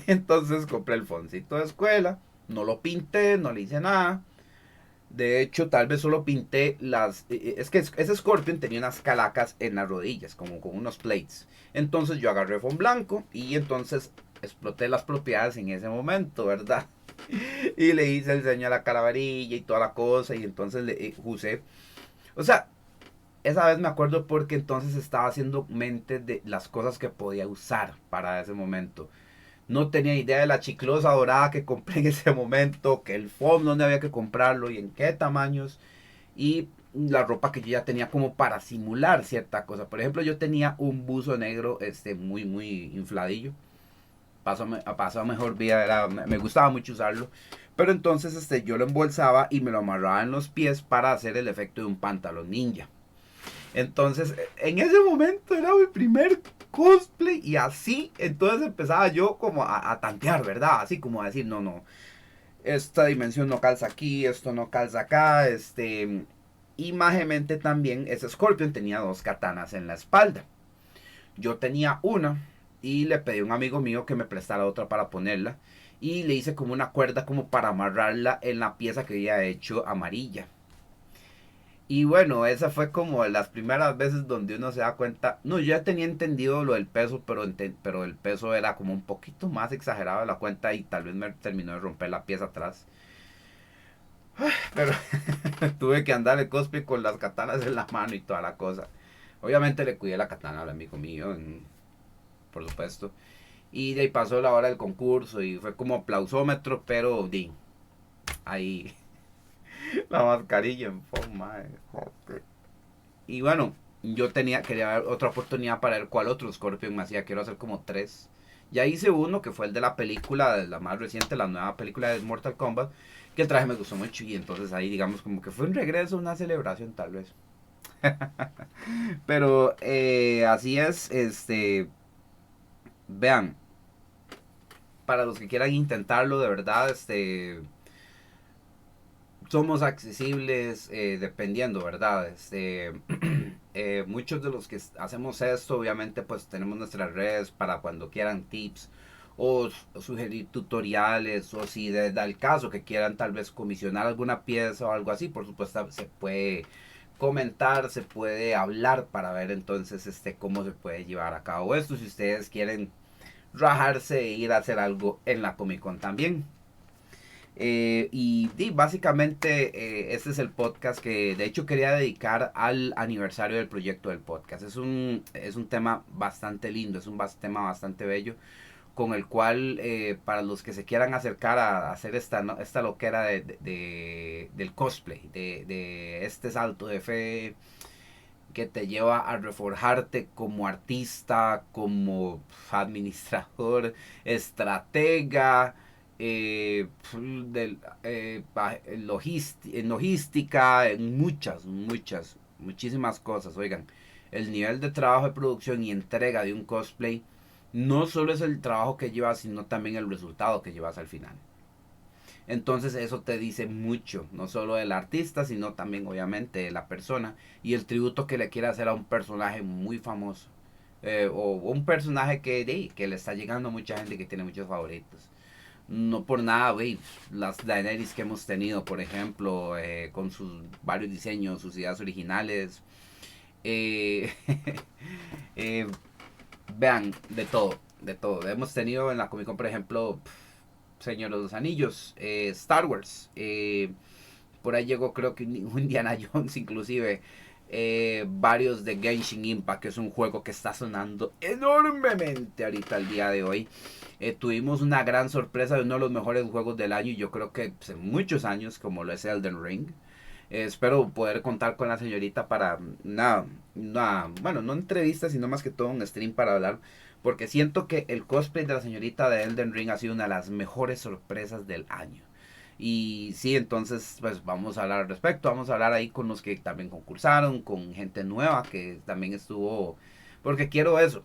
Entonces compré el foncito de escuela. No lo pinté, no le hice nada. De hecho, tal vez solo pinté es que ese Scorpion tenía unas calacas en las rodillas, como con unos plates. Entonces yo agarré fondo blanco y entonces exploté las propiedades en ese momento, ¿verdad? Y le hice el diseño a la calaverilla y toda la cosa. Y entonces le usé. O sea, esa vez me acuerdo porque entonces estaba haciendo mente de las cosas que podía usar para ese momento. No tenía idea de la chiclosa dorada que compré en ese momento, que el foam donde había que comprarlo y en qué tamaños. Y la ropa que yo ya tenía como para simular cierta cosa. Por ejemplo, yo tenía un buzo negro muy infladillo. Pasó a mejor vida, me gustaba mucho usarlo. Pero entonces yo lo embolsaba y me lo amarraba en los pies para hacer el efecto de un pantalón ninja. Entonces, en ese momento era mi primer cosplay y así, entonces empezaba yo como a tantear, ¿verdad? Así como a decir, no, no, esta dimensión no calza aquí, esto no calza acá, Y mágicamente también ese Scorpion tenía dos katanas en la espalda. Yo tenía una y le pedí a un amigo mío que me prestara otra para ponerla. Y le hice como una cuerda como para amarrarla en la pieza que había hecho amarilla. Y bueno, esa fue como las primeras veces donde uno se da cuenta. No, yo ya tenía entendido lo del peso, pero el peso era como un poquito más exagerado de la cuenta y tal vez me terminó de romper la pieza atrás. Pero tuve que andar el cosplay con las katanas en la mano y toda la cosa. Obviamente le cuidé la katana al amigo mío, por supuesto. Y de ahí pasó la hora del concurso y fue como aplausómetro, pero ahí la mascarilla en forma. Y bueno, quería ver otra oportunidad para ver cuál otro Scorpion me hacía. Quiero hacer como tres. Ya hice uno que fue el de la película, de la más reciente, la nueva película de Mortal Kombat, que el traje me gustó mucho y entonces ahí digamos como que fue un regreso, una celebración tal vez. Pero así es, vean, para los que quieran intentarlo de verdad, somos accesibles dependiendo, ¿verdad? Muchos de los que hacemos esto, obviamente, pues tenemos nuestras redes para cuando quieran tips o sugerir tutoriales o si da el caso que quieran tal vez comisionar alguna pieza o algo así, por supuesto se puede comentar, se puede hablar para ver entonces cómo se puede llevar a cabo esto si ustedes quieren rajarse e ir a hacer algo en la Comic Con también. Básicamente este es el podcast que de hecho quería dedicar al aniversario del proyecto del podcast. Es un tema bastante lindo, es un tema bastante bello con el cual para los que se quieran acercar a hacer esta loquera del cosplay, de este salto de fe que te lleva a reforjarte como artista, como administrador, estratega, en logística, en muchísimas cosas. Oigan, el nivel de trabajo de producción y entrega de un cosplay no solo es el trabajo que llevas, sino también el resultado que llevas al final. Entonces eso te dice mucho, no solo del artista, sino también obviamente de la persona y el tributo que le quiere hacer a un personaje muy famoso. O un personaje que le está llegando a mucha gente que tiene muchos favoritos. No por nada, güey, las Daenerys que hemos tenido, por ejemplo, con sus varios diseños, sus ideas originales. Eh, eh, Vean, de todo, de todo. Hemos tenido en la Comic Con, por ejemplo, Señor de los Anillos, Star Wars, por ahí llegó creo que Indiana Jones inclusive, varios de Genshin Impact, que es un juego que está sonando enormemente ahorita al día de hoy. Tuvimos una gran sorpresa de uno de los mejores juegos del año, y yo creo que pues, en muchos años, como lo es Elden Ring. Espero poder contar con la señorita para bueno, no entrevista, sino más que todo un stream para hablar. Porque siento que el cosplay de la señorita de Elden Ring ha sido una de las mejores sorpresas del año. Y sí, entonces pues vamos a hablar al respecto. Vamos a hablar ahí con los que también concursaron, con gente nueva que también estuvo. Porque quiero eso.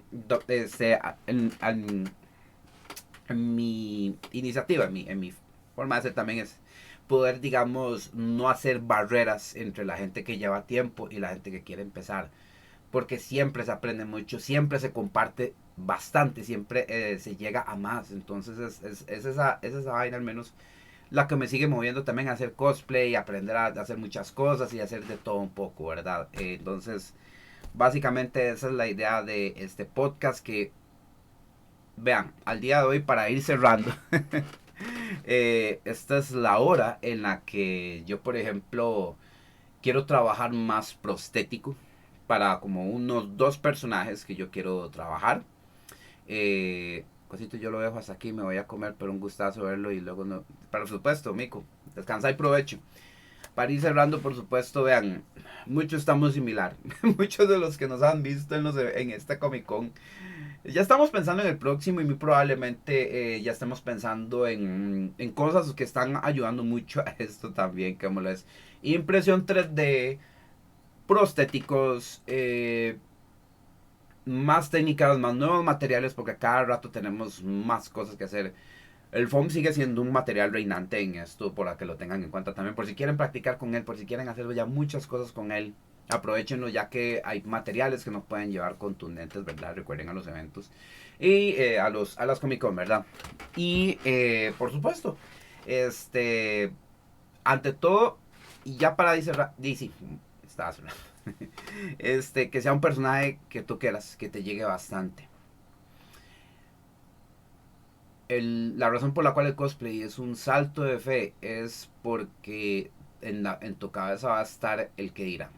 En mi iniciativa, en mi forma de hacer también es poder, digamos, no hacer barreras entre la gente que lleva tiempo y la gente que quiere empezar. Porque siempre se aprende mucho, siempre se comparte bastante, siempre se llega a más. Entonces es esa vaina al menos la que me sigue moviendo también a hacer cosplay, aprender a hacer muchas cosas y hacer de todo un poco, ¿verdad? Entonces, básicamente esa es la idea de este podcast que, vean, al día de hoy para ir cerrando. Esta es la hora en la que yo, por ejemplo, quiero trabajar más prostético para como unos dos personajes que yo quiero trabajar. Cosito, yo lo dejo hasta aquí, me voy a comer, pero un gustazo verlo y luego no. Por supuesto, Mico, descansa y provecho. Para ir cerrando, por supuesto, vean, muchos estamos similar. Muchos de los que nos han visto en esta Comic Con ya estamos pensando en el próximo y muy probablemente ya estemos pensando en cosas que están ayudando mucho a esto también, como lo es impresión 3D, prostéticos, más técnicas, más nuevos materiales, porque cada rato tenemos más cosas que hacer. El foam sigue siendo un material reinante en esto, por la que lo tengan en cuenta también, por si quieren practicar con él, por si quieren hacer ya muchas cosas con él. Aprovechenlo, ya que hay materiales que nos pueden llevar contundentes, ¿verdad? Recuerden a los eventos y a las Comic Con, ¿verdad? Y por supuesto, ante todo, y ya para cerrar, DC, estabas hablando, que sea un personaje que tú quieras, que te llegue bastante. La razón por la cual el cosplay es un salto de fe es porque en tu cabeza va a estar el que dirá.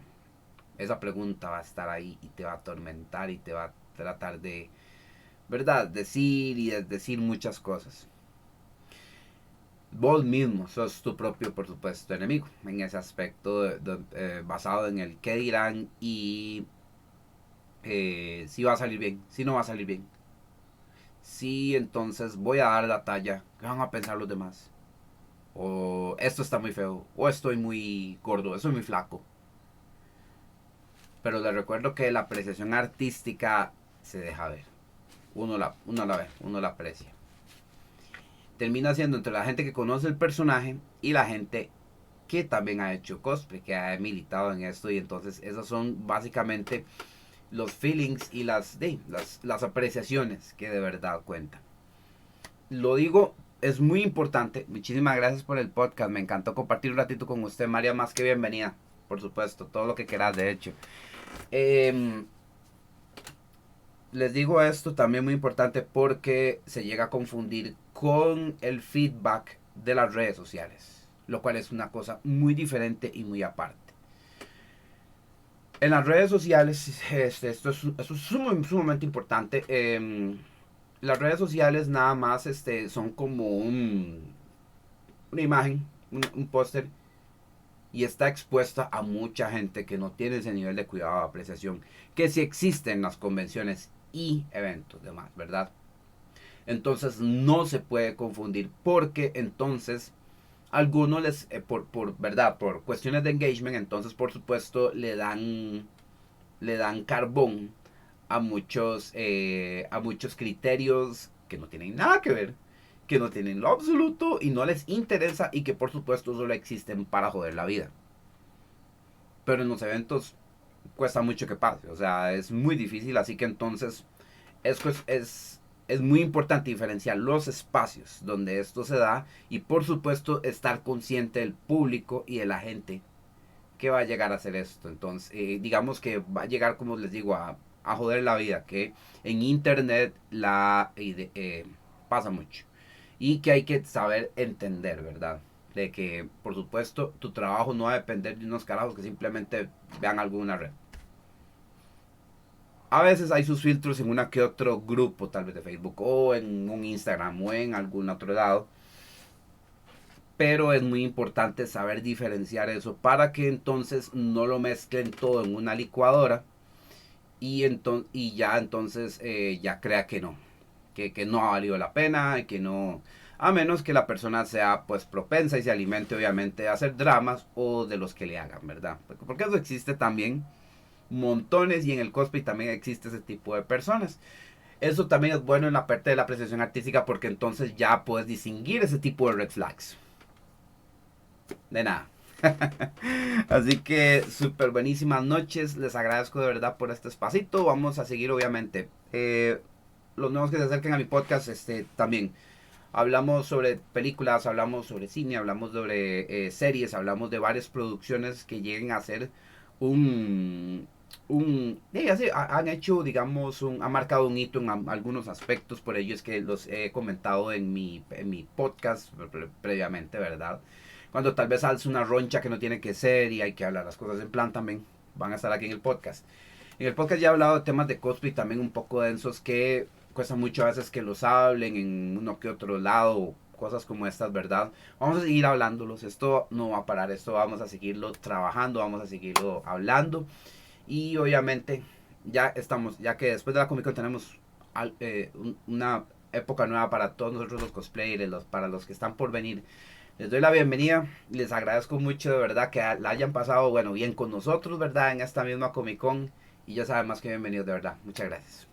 Esa pregunta va a estar ahí y te va a atormentar y te va a tratar de, ¿verdad? Decir y de decir muchas cosas. Vos mismo sos tu propio, por supuesto, enemigo en ese aspecto basado en el qué dirán y si va a salir bien, si no va a salir bien. Si entonces voy a dar la talla, ¿qué van a pensar los demás? O esto está muy feo, o estoy muy gordo, estoy muy flaco. Pero les recuerdo que la apreciación artística se deja ver. Uno la ve, uno la aprecia. Termina siendo entre la gente que conoce el personaje y la gente que también ha hecho cosplay, que ha militado en esto. Y entonces esos son básicamente los feelings y las apreciaciones que de verdad cuentan. Lo digo, es muy importante. Muchísimas gracias por el podcast. Me encantó compartir un ratito con usted, María. Más que bienvenida, por supuesto. Todo lo que quieras, de hecho. Les digo esto también muy importante porque se llega a confundir con el feedback de las redes sociales, lo cual es una cosa muy diferente y muy aparte. En las redes sociales, esto es sumamente importante. Las redes sociales nada más son como una imagen, un póster, y está expuesta a mucha gente que no tiene ese nivel de cuidado de apreciación que sí existe en las convenciones y eventos demás, ¿verdad? Entonces no se puede confundir porque entonces algunos verdad, por cuestiones de engagement, entonces por supuesto le dan carbón a muchos criterios que no tienen nada que ver, que no tienen lo absoluto y no les interesa y que por supuesto solo existen para joder la vida. Pero en los eventos cuesta mucho que pase, o sea, es muy difícil, así que entonces es muy importante diferenciar los espacios donde esto se da y por supuesto estar consciente del público y de la gente que va a llegar a hacer esto. Entonces, digamos que va a llegar, como les digo, a joder la vida, que en internet pasa mucho y que hay que saber entender, ¿verdad? De que, por supuesto, tu trabajo no va a depender de unos carajos que simplemente vean alguna red. A veces hay sus filtros en una que otro grupo, tal vez de Facebook o en un Instagram o en algún otro lado. Pero es muy importante saber diferenciar eso para que entonces no lo mezclen todo en una licuadora y ya entonces ya crea que no, que no ha valido la pena, que no, a menos que la persona sea pues propensa y se alimente obviamente a hacer dramas o de los que le hagan, ¿verdad? Porque eso existe también montones y en el cosplay también existe ese tipo de personas. Eso también es bueno en la parte de la apreciación artística porque entonces ya puedes distinguir ese tipo de red flags. De nada. Así que súper buenísimas noches. Les agradezco de verdad por este espacito. Vamos a seguir obviamente. Los nuevos que se acerquen a mi podcast también. Hablamos sobre películas, hablamos sobre cine, hablamos sobre series, hablamos de varias producciones que lleguen a ser así, han hecho, digamos, han marcado un hito en algunos aspectos, por ello es que los he comentado en mi podcast previamente, ¿verdad? Cuando tal vez alce una roncha que no tiene que ser y hay que hablar las cosas en plan también, van a estar aquí en el podcast. En el podcast ya he hablado de temas de cosplay también un poco densos que cuesta mucho a veces que los hablen en uno que otro lado, cosas como estas, ¿verdad? Vamos a seguir hablándolos, esto no va a parar, esto vamos a seguirlo trabajando, vamos a seguirlo hablando y obviamente ya estamos, ya que después de la Comic Con tenemos una época nueva para todos nosotros los cosplayers, para los que están por venir, Les doy la bienvenida, les agradezco mucho de verdad que la hayan pasado, bueno, bien con nosotros, ¿verdad? En esta misma Comic Con y ya saben más que bienvenidos, de verdad. Muchas gracias.